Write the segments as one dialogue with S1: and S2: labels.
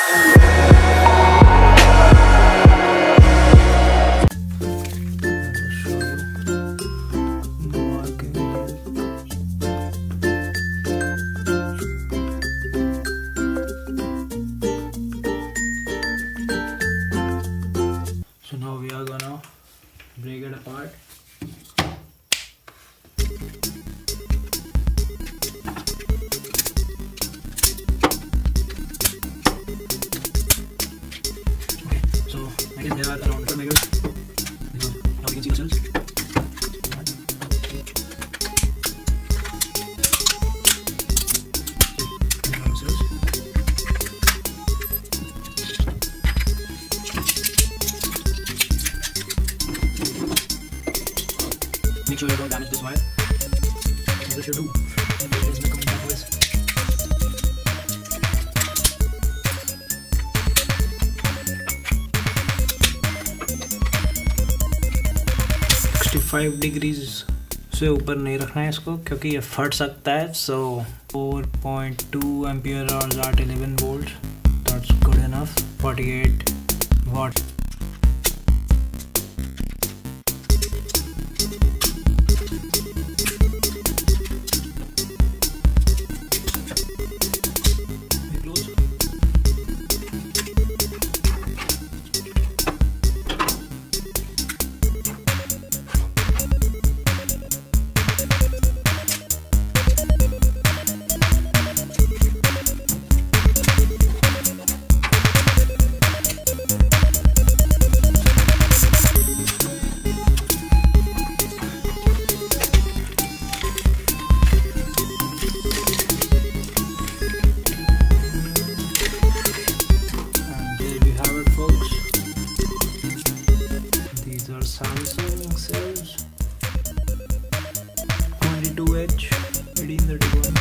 S1: So now we are gonna break it apart. Okay, so I guess there are around 12 megabits because now we can see the cells. Make sure you don't damage this wire. So this should do. It's becoming that voice. degrees से ऊपर नहीं रखना है इसको क्योंकि ये फट सकता है. So 4.2 ampere hours at 11 volts. That's good enough. 48 watts. Samsung cells 22H 1831.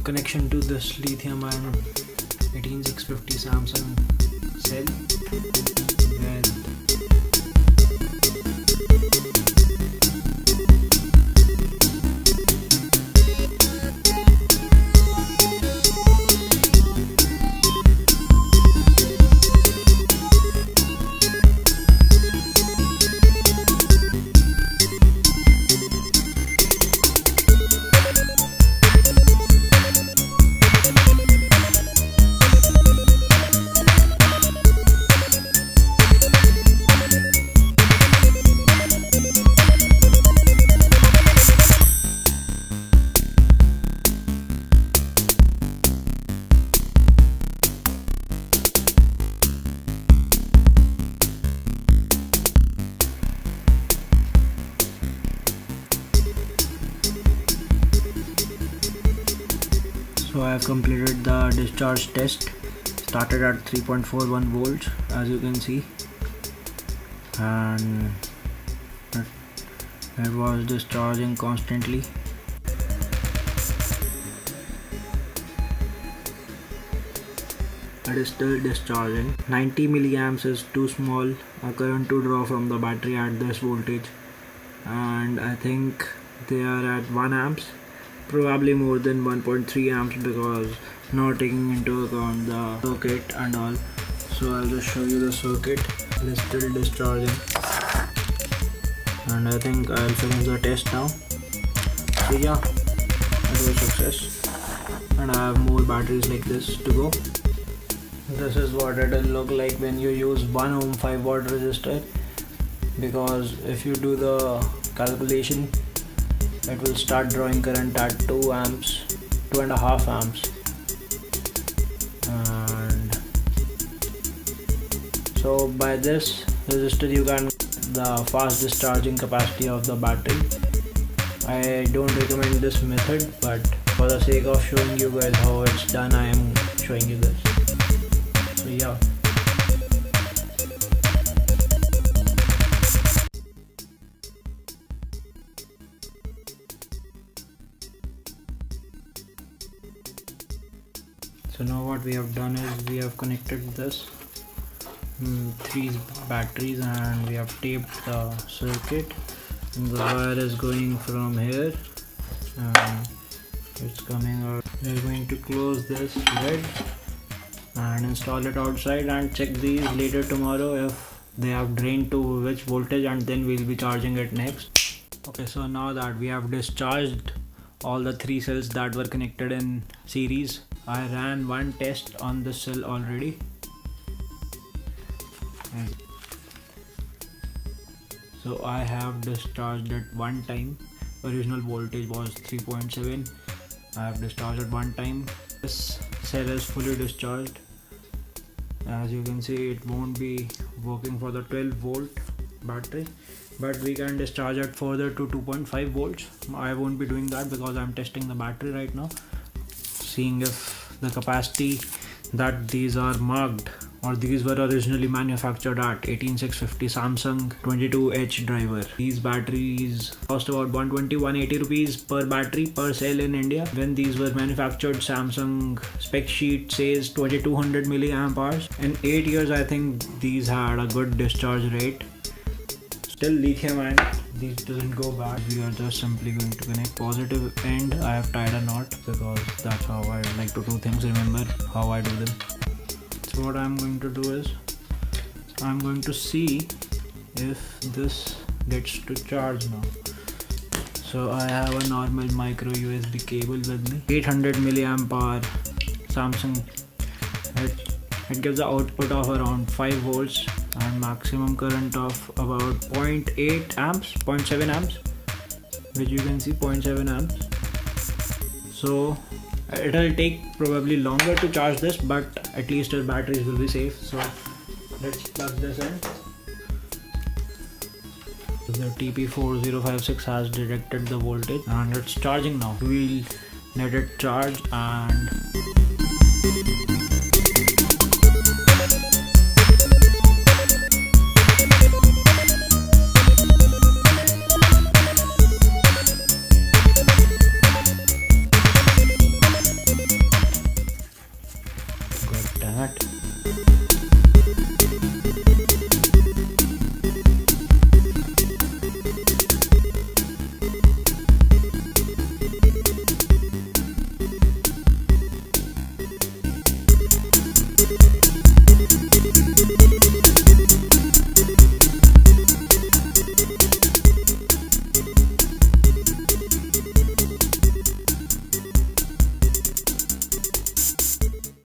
S1: Connection to this lithium ion 18650 Samsung cell with So I have completed the discharge test. Started at 3.41 volts as you can see, and it was discharging constantly. It is still discharging. 90 milliamps is too small a current to draw from the battery at this voltage, and I think they are at 1 amps, probably more than 1.3 amps because not taking into account the circuit and all. So I'll just show you the circuit. It is still discharging, and I think I'll finish the test now. So yeah, it was a success, and I have more batteries like this to go. This is what it will look like when you use 1 ohm 5 watt resistor, because if you do the calculation, it will start drawing current at 2 amps, 2.5 amps, and so by this resistor you can the fast discharging capacity of the battery. I don't recommend this method, but for the sake of showing you guys how it's done, I am showing you this. So yeah, we have done is we have connected this 3 batteries and we have taped the circuit, and the wire is going from here and it's coming out. We are going to close this lid and install it outside and check these later tomorrow if they have drained to which voltage, and then we'll be charging it next. Okay, so now that we have discharged all the 3 cells that were connected in series, I ran one test on this cell already. So I have discharged it one time. Original voltage was 3.7. I have discharged it one time. This cell is fully discharged. As you can see, it won't be working for the 12 volt battery, but we can discharge it further to 2.5 volts. I won't be doing that because I'm testing the battery right now, seeing if the capacity that these are marked, or these were originally manufactured at 18650 Samsung 22H driver. These batteries cost about 120-180 rupees per battery per cell in India. When these were manufactured, Samsung spec sheet says 2200 milliamp hours. In 8 years, I think these had a good discharge rate. Still lithium, and these doesn't go bad. We are just simply going to connect positive end. I have tied a knot because that's how I like to do things. Remember how I do them. So what I'm going to do is I'm going to see if this gets to charge now. So I have a normal micro USB cable with me, 800 milliamp hour Samsung. It gives the output of around 5 volts and maximum current of about 0.8 amps, 0.7 amps, which you can see 0.7 amps. So it'll take probably longer to charge this, but at least our batteries will be safe. So let's plug this in. The TP4056 has detected the voltage and it's charging now. We'll let it charge and